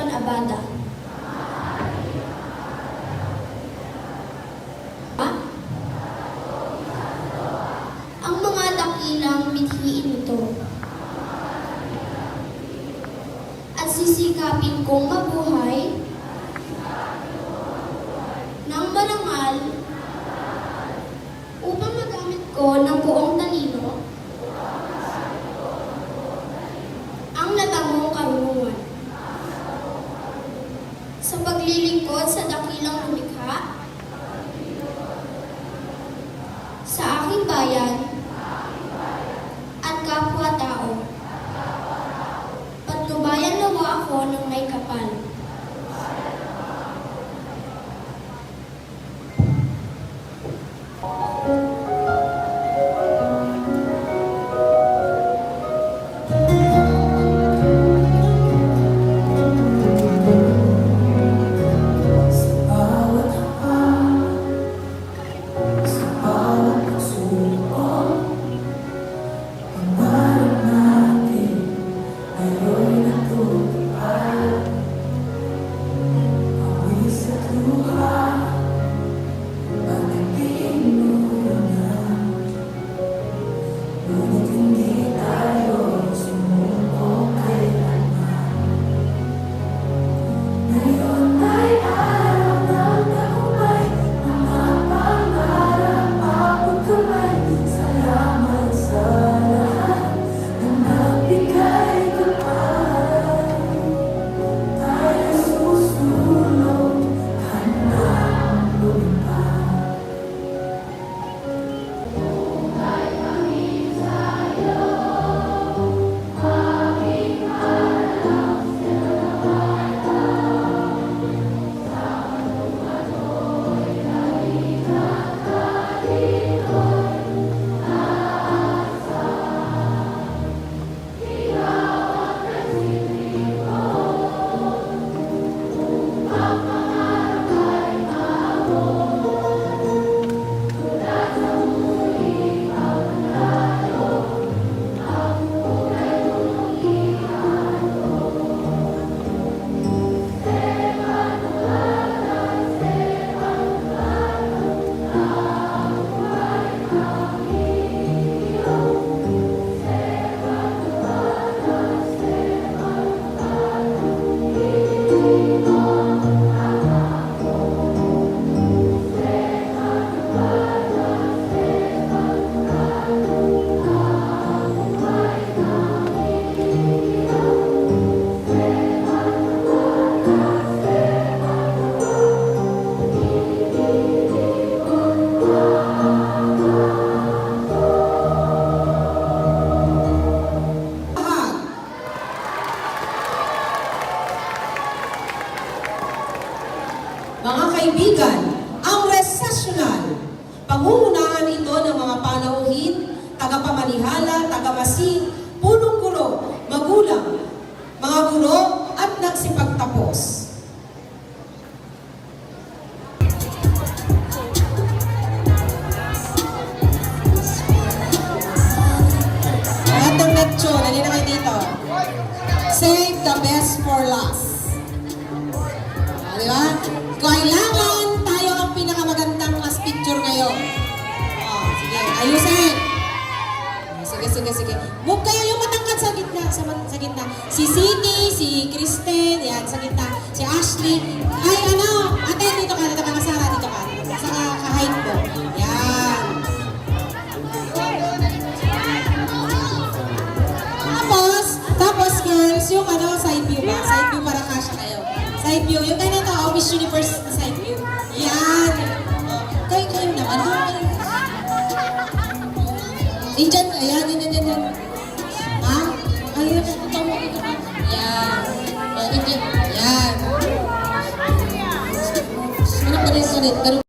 Nelson Abada. Ang mga dakilang mithiin ito at sisikapin kong mabuhay ng marangal upang magamit ko ng buong talino ang natangong karunungan sa paglilingkod sa dakilang lumikha sa aking bayan at kapwa-tao. Patnubayan nawa ako ng may kapal. Mga kaibigan, ang recessional, pangungunahan ito ng mga panauhin, tagapamanihala, tagamasing, punong guro, magulang, mga guro at nagsipagtapos. Atong lecture, nalina kayo dito. Save the best for last. Diba? Kailangan tayo ang pinakamagandang last picture ngayon. Sige, ayusin. Sige. Move kayo yung matangkad sa gitna. Sa gitna. Si Sydney, si Kristen, yan, sa gitna. Si Ashley. Ay, ate, dito ka, Sarah, dito ka. Sa ka-height mo. Yan. Tapos girls, yung side view ba? Side view para kasya kayo. Side view. Yung ganito, Miss Universe side view. Yan. Kayo naman. Diyan. Ayan. Ha? Ayun. Yan. Yan. Sulit.